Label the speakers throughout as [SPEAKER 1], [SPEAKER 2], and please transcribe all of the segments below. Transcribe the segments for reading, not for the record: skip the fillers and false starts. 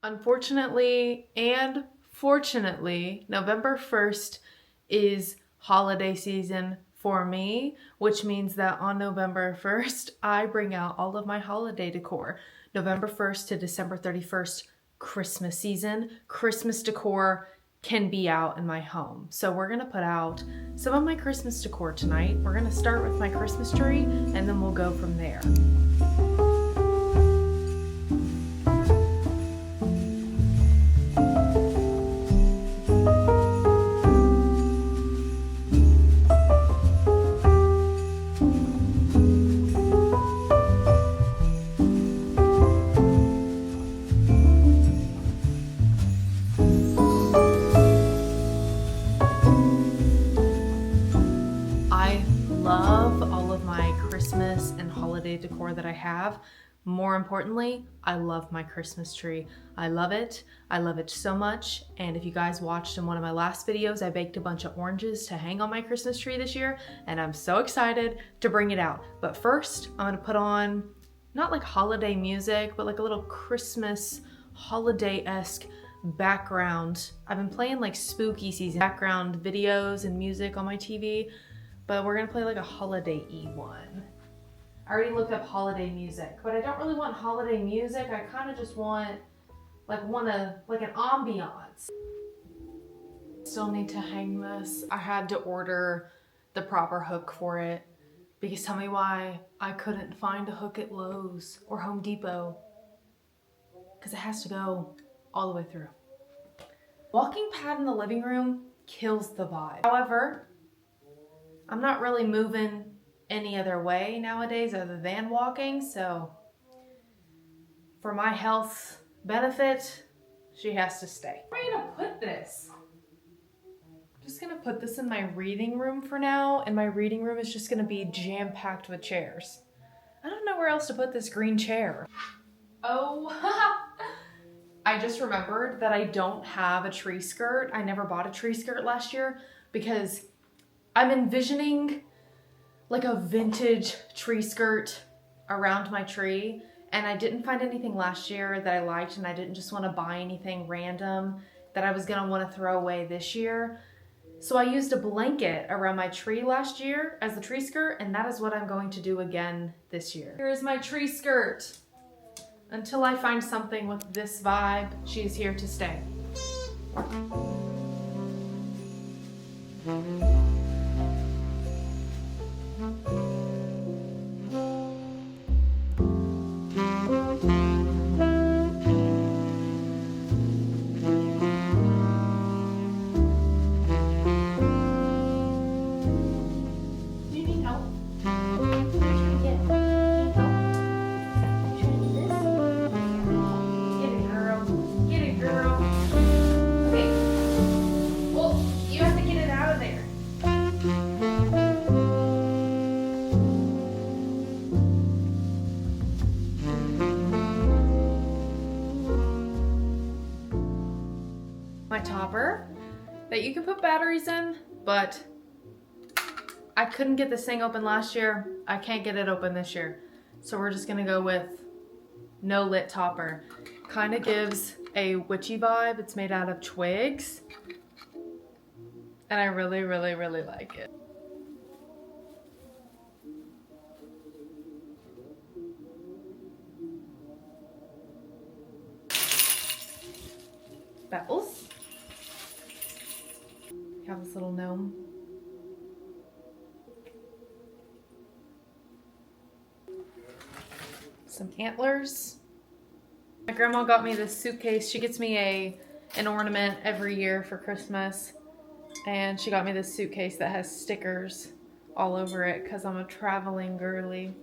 [SPEAKER 1] Unfortunately and fortunately, November 1st is holiday season for me, which means that on November 1st, I bring out all of my holiday decor. November 1st to December 31st, Christmas season. Christmas decor can be out in my home. So we're gonna put out some of my Christmas decor tonight. We're gonna start with my Christmas tree and then we'll go from there. Christmas and holiday decor that I have. More importantly, I love my Christmas tree. I love it. I love it so much. And if you guys watched in one of my last videos, I baked a bunch of oranges to hang on my Christmas tree this year, and I'm so excited to bring it out. But first, I'm gonna put on, not like holiday music, but like a little Christmas holiday-esque background. I've been playing like spooky season background videos and music on my TV, but we're gonna play like a holiday-y one. I already looked up holiday music, but I don't really want holiday music. I kind of just want like an ambiance. Still need to hang this. I had to order the proper hook for it because tell me why I couldn't find a hook at Lowe's or Home Depot, because it has to go all the way through. Walking pad in the living room kills the vibe. However, I'm not really moving any other way nowadays other than walking, so for my health benefit, she has to stay. Where are you gonna put this? I'm just gonna put this in my reading room for now, and my reading room is just gonna be jam-packed with chairs. I don't know where else to put this green chair. Oh, I just remembered that I don't have a tree skirt. I never bought a tree skirt last year because I'm envisioning like a vintage tree skirt around my tree, and I didn't find anything last year that I liked, and I didn't just want to buy anything random that I was gonna want to throw away this year. So I used a blanket around my tree last year as the tree skirt, and that is what I'm going to do again this year. Here is my tree skirt. Until I find something with this vibe, she is here to stay. My topper that you can put batteries in, but I couldn't get this thing open last year. I can't get it open this year. So we're just gonna go with no lit topper. Kind of gives a witchy vibe. It's made out of twigs. And I really, really, really like it. Bells. Have this little gnome. Some antlers. My grandma got me this suitcase. She gets me an ornament every year for Christmas. And she got me this suitcase that has stickers all over it because I'm a traveling girly.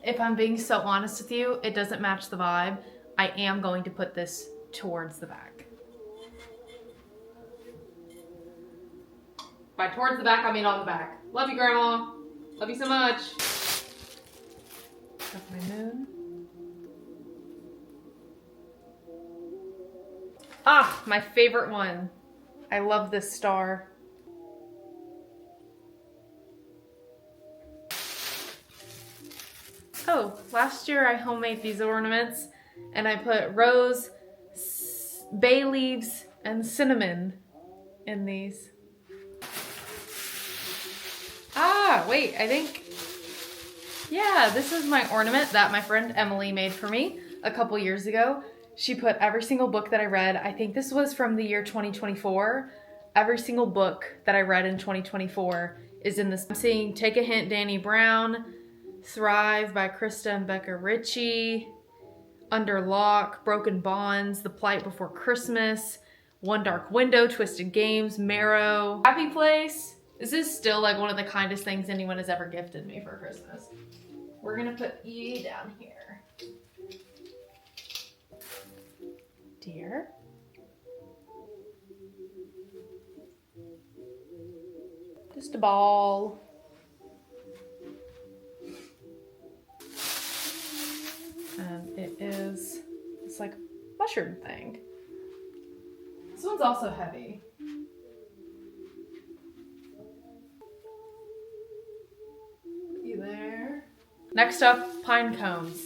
[SPEAKER 1] If I'm being so honest with you, it doesn't match the vibe. I am going to put this towards the back. By towards the back, I mean on the back. Love you, Grandma. Love you so much. That's my moon. Ah, my favorite one. I love this star. Oh, last year I homemade these ornaments and I put rose, bay leaves and cinnamon in these. Ah, wait, I think, yeah, this is my ornament that my friend Emily made for me a couple years ago. She put every single book that I read, I think this was from the year 2024. Every single book that I read in 2024 is in this. I'm seeing Take a Hint, Danny Brown, Thrive by Krista and Becca Ritchie, Under Lock, Broken Bonds, The Plight Before Christmas, One Dark Window, Twisted Games, Marrow, Happy Place. This is still like one of the kindest things anyone has ever gifted me for Christmas. We're gonna put you down here. Dear. Just a ball. And it's like a mushroom thing. This one's also heavy. Put you there. Next up, pine cones.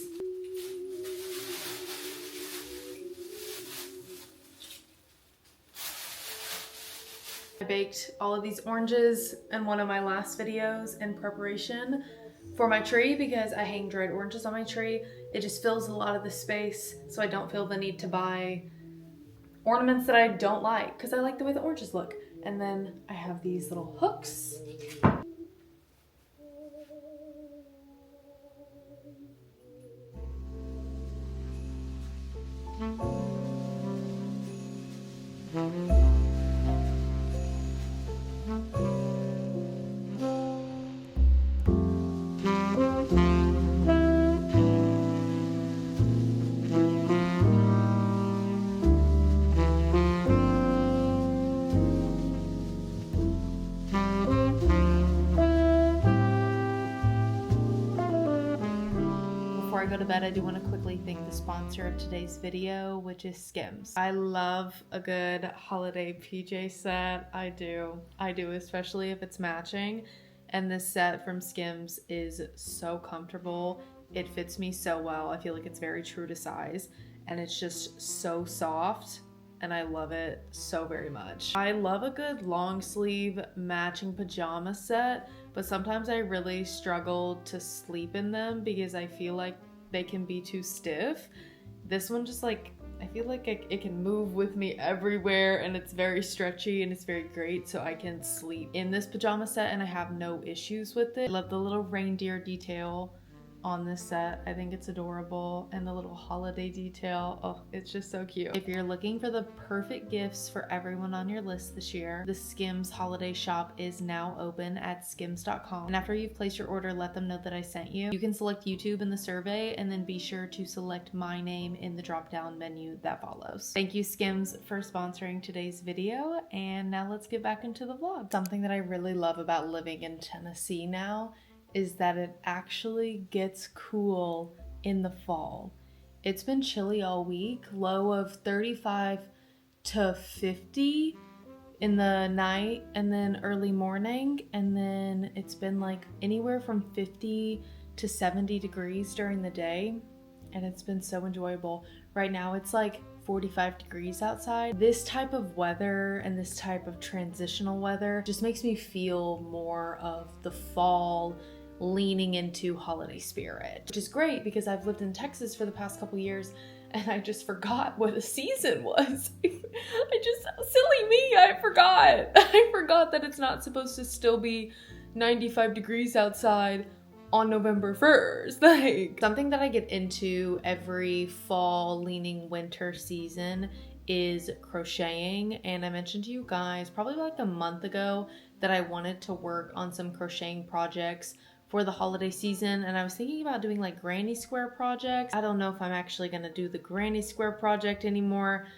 [SPEAKER 1] I baked all of these oranges in one of my last videos in preparation for my tree because I hang dried oranges on my tree. It just fills a lot of the space, so I don't feel the need to buy ornaments that I don't like because I like the way the oranges look. And then I have these little hooks. Before I go to bed, I do want to quickly thank the sponsor of today's video, which is Skims. I love a good holiday PJ set. I do, especially if it's matching. And this set from Skims is so comfortable. It fits me so well. I feel like it's very true to size, and it's just so soft, and I love it so very much. I love a good long sleeve matching pajama set, but sometimes I really struggle to sleep in them because I feel like they can be too stiff. This one just like, I feel like it can move with me everywhere, and it's very stretchy and it's very great, so I can sleep in this pajama set and I have no issues with it. I love the little reindeer detail on this set. I think it's adorable, and the little holiday detail, oh, it's just so cute. If you're looking for the perfect gifts for everyone on your list this year, the Skims holiday shop is now open at skims.com, and after you've placed your order, let them know that I sent you. You can select YouTube in the survey, and then be sure to select my name in the drop down menu that follows. Thank you, Skims, for sponsoring today's video, and now let's get back into the vlog. Something that I really love about living in Tennessee now is that it actually gets cool in the fall. It's been chilly all week, low of 35 to 50 in the night and then early morning, and then it's been like anywhere from 50 to 70 degrees during the day, and it's been so enjoyable. Right now it's like 45 degrees outside. This type of weather and this type of transitional weather just makes me feel more of the fall, leaning into holiday spirit, which is great because I've lived in Texas for the past couple years and I just forgot what a season was. Silly me, I forgot. I forgot that it's not supposed to still be 95 degrees outside on November 1st. Like, something that I get into every fall leaning winter season is crocheting, and I mentioned to you guys probably like a month ago that I wanted to work on some crocheting projects for the holiday season, and I was thinking about doing like granny square projects. I don't know if I'm actually gonna do the granny square project anymore.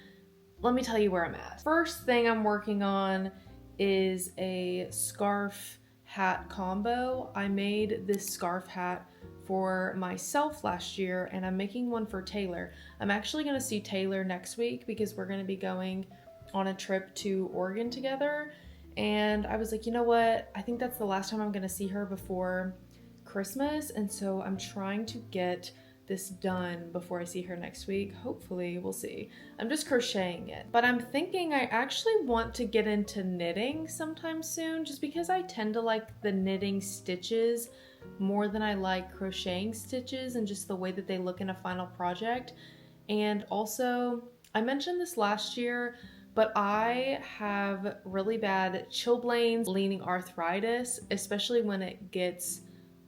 [SPEAKER 1] Let me tell you where I'm at. First thing I'm working on is a scarf hat combo. I made this scarf hat for myself last year, and I'm making one for Taylor. I'm actually gonna see Taylor next week because we're gonna be going on a trip to Oregon together, and I was like, you know what? I think that's the last time I'm gonna see her before Christmas, and so I'm trying to get this done before I see her next week. Hopefully, we'll see. I'm just crocheting it. But I'm thinking I actually want to get into knitting sometime soon, just because I tend to like the knitting stitches more than I like crocheting stitches and just the way that they look in a final project. And also, I mentioned this last year, but I have really bad chilblains, leaning arthritis, especially when it gets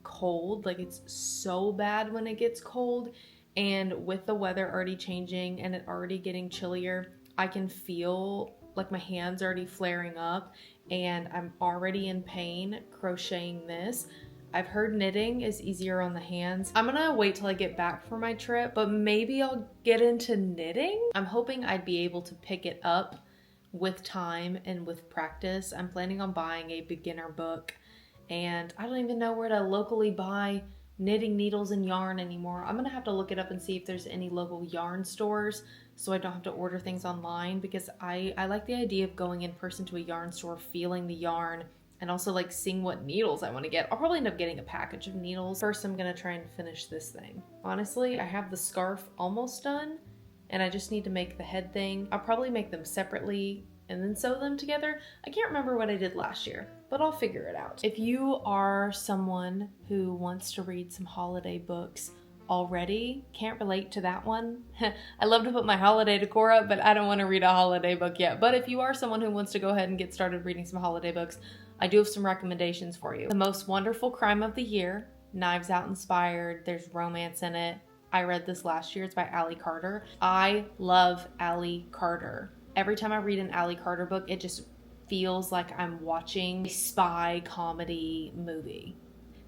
[SPEAKER 1] cold. Like, it's so bad when it gets cold, and with the weather already changing and it already getting chillier, I can feel like my hands already flaring up and I'm already in pain crocheting this. I've heard knitting is easier on the hands. I'm gonna wait till I get back from my trip, but maybe I'll get into knitting. I'm hoping I'd be able to pick it up with time and with practice. I'm planning on buying a beginner book, and I don't even know where to locally buy knitting needles and yarn anymore. I'm gonna have to look it up and see if there's any local yarn stores so I don't have to order things online, because I like the idea of going in person to a yarn store, feeling the yarn, and also like seeing what needles I want to get. I'll probably end up getting a package of needles. First, I'm gonna try and finish this thing. Honestly, I have the scarf almost done and I just need to make the head thing. I'll probably make them separately and then sew them together. I can't remember what I did last year, but I'll figure it out. If you are someone who wants to read some holiday books already, can't relate to that one. I love to put my holiday decor up, but I don't want to read a holiday book yet. But if you are someone who wants to go ahead and get started reading some holiday books, I do have some recommendations for you. The Most Wonderful Crime of the Year, Knives Out inspired. There's romance in it. I read this last year. It's by Allie Carter. I love Allie Carter. Every time I read an Allie Carter book, it just feels like I'm watching a spy comedy movie.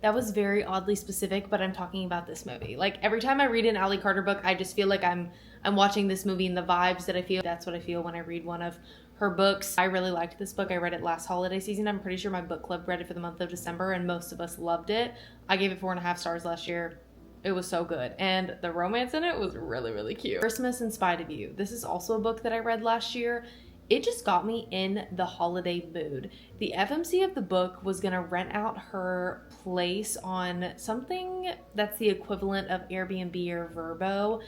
[SPEAKER 1] That was very oddly specific, but I'm talking about this movie. Like, every time I read an Allie Carter book, I just feel like I'm watching this movie, and the vibes that I feel, that's what I feel when I read one of her books. I really liked this book. I read it last holiday season. I'm pretty sure my book club read it for the month of December, and most of us loved it. I gave it 4.5 stars last year. It was so good. And the romance in it was really, really cute. Christmas in Spite of You. This is also a book that I read last year. It just got me in the holiday mood. The FMC of the book was gonna rent out her place on something that's the equivalent of Airbnb or Vrbo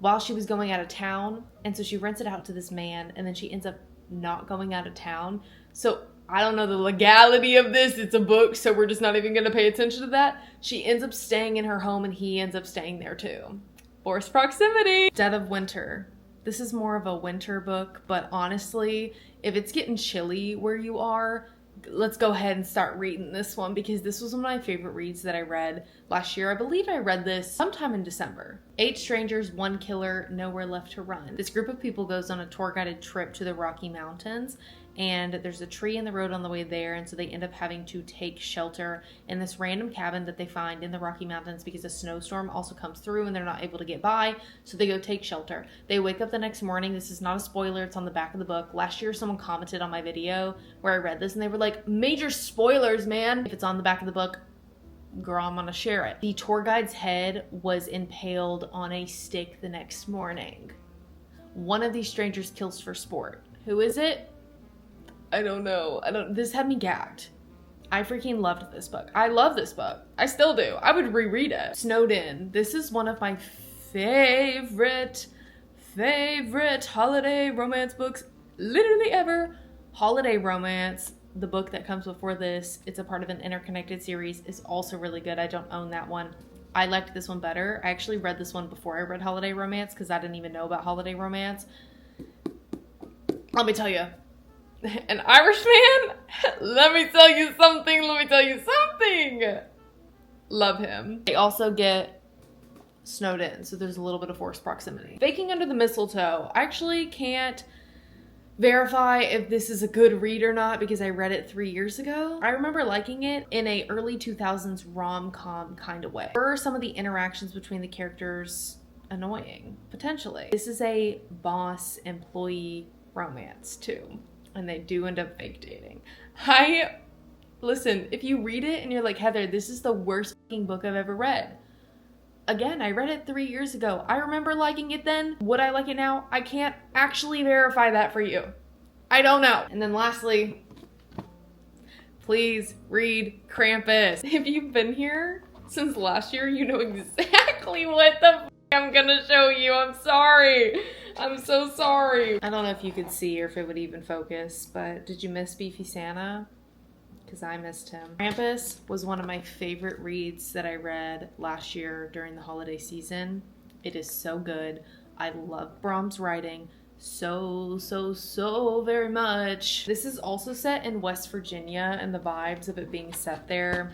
[SPEAKER 1] while she was going out of town. And so she rents it out to this man, and then she ends up not going out of town. So I don't know the legality of this. It's a book, so we're just not even gonna pay attention to that. She ends up staying in her home, and he ends up staying there too. Forced proximity. Dead of Winter. This is more of a winter book, but honestly, if it's getting chilly where you are, let's go ahead and start reading this one, because this was one of my favorite reads that I read last year. I believe I read this sometime in December. 8 strangers, 1 killer, nowhere left to run. This group of people goes on a tour guided trip to the Rocky Mountains, and there's a tree in the road on the way there, and so they end up having to take shelter in this random cabin that they find in the Rocky Mountains because a snowstorm also comes through and they're not able to get by, so they go take shelter. They wake up the next morning. This is not a spoiler, it's on the back of the book. Last year someone commented on my video where I read this and they were like, major spoilers, man. If it's on the back of the book, girl, I'm gonna share it. The tour guide's head was impaled on a stake the next morning. One of these strangers kills for sport. Who is it? I don't know. This had me gagged. I freaking loved this book. I love this book. I still do. I would reread it. Snowed In. This is one of my favorite holiday romance books literally ever. Holiday Romance, the book that comes before this, it's a part of an interconnected series, is also really good. I don't own that one. I liked this one better. I actually read this one before I read Holiday Romance because I didn't even know about Holiday Romance. Let me tell you. An Irishman? Let me tell you something. Love him. They also get snowed in, so there's a little bit of forced proximity. Baking Under the Mistletoe. I actually can't verify if this is a good read or not because I read it 3 years ago. I remember liking it in a early 2000s rom-com kind of way. Were some of the interactions between the characters annoying? Potentially. This is a boss-employee romance too. And they do end up fake dating. Listen, if you read it and you're like, Heather, this is the worst fucking book I've ever read. Again, I read it 3 years ago. I remember liking it then. Would I like it now? I can't actually verify that for you. I don't know. And then lastly, please read Krampus. If you've been here since last year, you know exactly exactly what the f I'm gonna show you. I'm sorry. I'm so sorry. I don't know if you could see or if it would even focus, but did you miss Beefy Santa? Because I missed him. Krampus was one of my favorite reads that I read last year during the holiday season. It is so good. I love Brahms' writing so very much. This is also set in West Virginia, and the vibes of it being set there,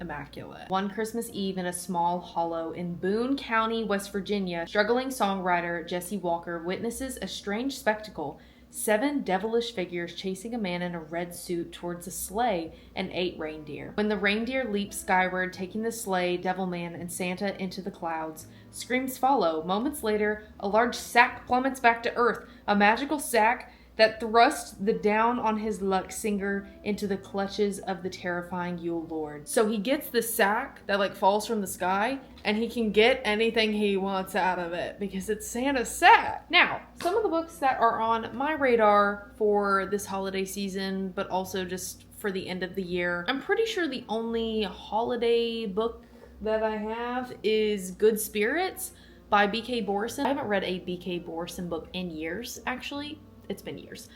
[SPEAKER 1] immaculate. One Christmas Eve in a small hollow in Boone County, West Virginia, struggling songwriter Jesse Walker witnesses a strange spectacle. 7 devilish figures chasing a man in a red suit towards a sleigh and 8 reindeer. When the reindeer leap skyward, taking the sleigh, Devilman, and Santa into the clouds, screams follow. Moments later, a large sack plummets back to Earth, a magical sack that thrusts the down on his luck singer into the clutches of the terrifying Yule Lord. So he gets the sack that like falls from the sky, and he can get anything he wants out of it because it's Santa's sack. Now, some of the books that are on my radar for this holiday season, but also just for the end of the year, I'm pretty sure the only holiday book that I have is Good Spirits by B.K. Borison. I haven't read a B.K. Borison book in years, actually. It's been years.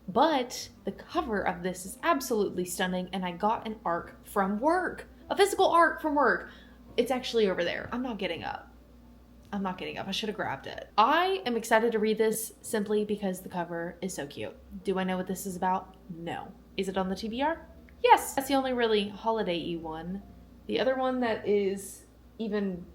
[SPEAKER 1] But the cover of this is absolutely stunning, and I got an ARC from work. A physical ARC from work. It's actually over there. I'm not getting up. I should have grabbed it. I am excited to read this simply because the cover is so cute. Do I know what this is about? No. Is it on the TBR? Yes. That's the only really holiday-y one. The other one that is even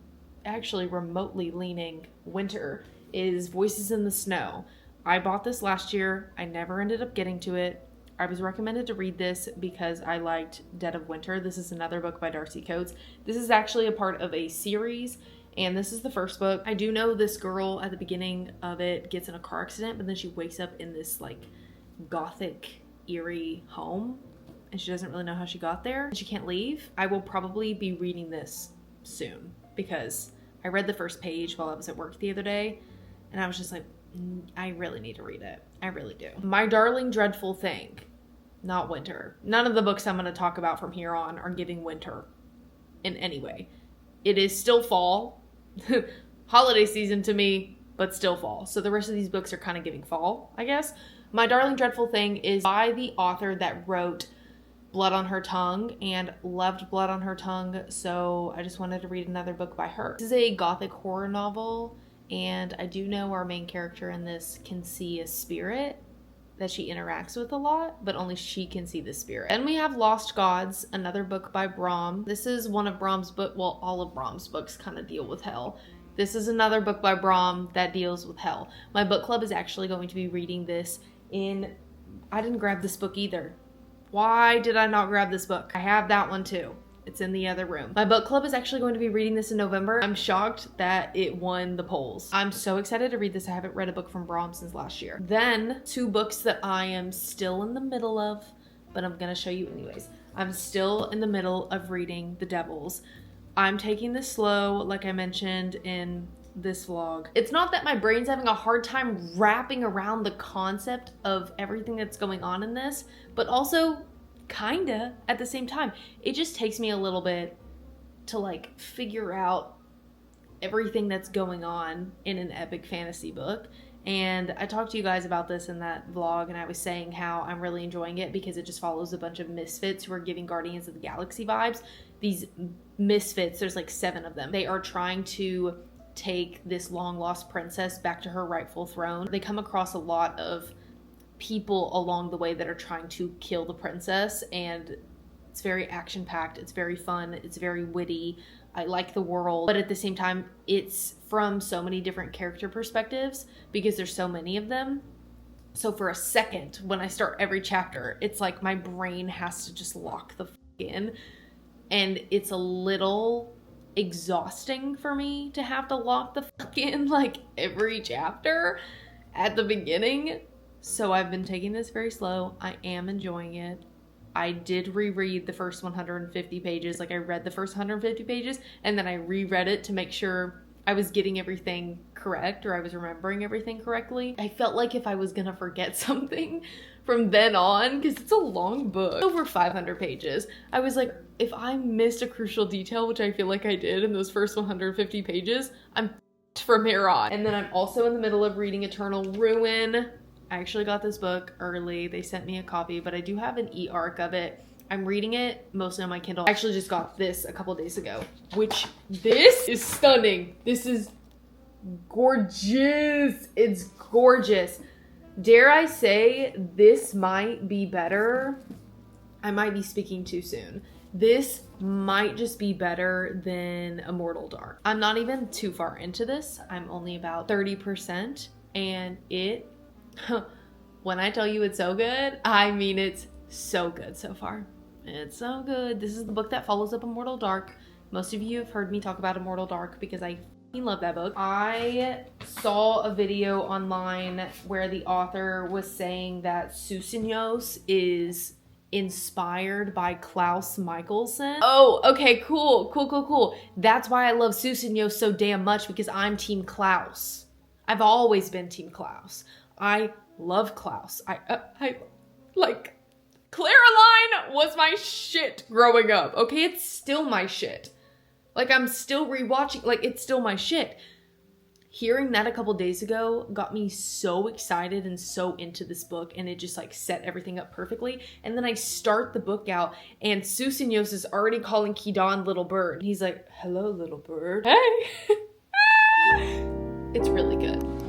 [SPEAKER 1] actually remotely leaning winter is Voices in the Snow. I bought this last year. I never ended up getting to it. I was recommended to read this because I liked Dead of Winter. This is another book by Darcy Coates. This is actually a part of a series, and this is the first book. I do know this girl at the beginning of it gets in a car accident, but then she wakes up in this like gothic, eerie home, and she doesn't really know how she got there, and she can't leave. I will probably be reading this soon because I read the first page while I was at work the other day, and I was just like, I really need to read it. I really do. My Darling Dreadful Thing, not winter. None of the books I'm going to talk about from here on are giving winter in any way. It is still fall. Holiday season to me, but still fall. So the rest of these books are kind of giving fall, I guess. My Darling Dreadful Thing is by the author that wrote Blood on Her Tongue and loved Blood on Her Tongue, so I just wanted to read another book by her. This is a gothic horror novel, and I do know our main character in this can see a spirit that she interacts with a lot, but only she can see the spirit. Then we have Lost Gods, another book by Brahm. This is one of Brahm's books, well, all of Brahm's books kind of deal with hell. This is another book by Brahm that deals with hell. My book club is actually going to be reading this in... I didn't grab this book either. Why did I not grab this book? I have that one too. It's in the other room. My book club is actually going to be reading this in November. I'm shocked that it won the polls. I'm so excited to read this. I haven't read a book from Brahm since last year. Then 2 books that I am still in the middle of, but I'm gonna show you anyways. I'm still in the middle of reading The Devils. I'm taking this slow, like I mentioned in this vlog. It's not that my brain's having a hard time wrapping around the concept of everything that's going on in this, but also kinda at the same time. It just takes me a little bit to like figure out everything that's going on in an epic fantasy book. And I talked to you guys about this in that vlog, and I was saying how I'm really enjoying it because it just follows a bunch of misfits who are giving Guardians of the Galaxy vibes. These misfits, there's like 7 of them. They are trying to take this long lost princess back to her rightful throne. They come across a lot of people along the way that are trying to kill the princess, and it's very action-packed, it's very fun, it's very witty. I like the world, but at the same time it's from so many different character perspectives because there's so many of them. So for a second when I start every chapter, it's like my brain has to just lock the f in, and it's a little exhausting for me to have to lock the f in like every chapter at the beginning. So I've been taking this very slow. I am enjoying it. I did reread the first 150 pages. Like I read the first 150 pages and then I reread it to make sure I was getting everything correct or I was remembering everything correctly. I felt like if I was gonna forget something from then on, because it's a long book, over 500 pages, I was like, if I missed a crucial detail, which I feel like I did in those first 150 pages, I'm from here on. And then I'm also in the middle of reading Eternal Ruin. I actually got this book early. They sent me a copy, but I do have an e-arc of it. I'm reading it mostly on my Kindle. I actually just got this a couple days ago, which this is stunning. This is gorgeous. It's gorgeous. Dare I say this might be better. I might be speaking too soon. This might just be better than Immortal Dark. I'm not even too far into this. I'm only about 30%, and it, when I tell you it's so good, I mean it's so good so far. It's so good. This is the book that follows up Immortal Dark. Most of you have heard me talk about Immortal Dark because I love that book. I saw a video online where the author was saying that Susenyos is inspired by Klaus Michelson. Oh, okay, cool. That's why I love Susenyos so damn much, because I'm Team Klaus. I've always been Team Klaus. I love Klaus. I like, Claraline was my shit growing up, okay? It's still my shit. Like, I'm still rewatching, like, it's still my shit. Hearing that a couple days ago got me so excited and so into this book, and it just, like, set everything up perfectly. And then I start the book out, and Susenyos is already calling Kidon little bird. He's like, hello, little bird. Hey! It's really good.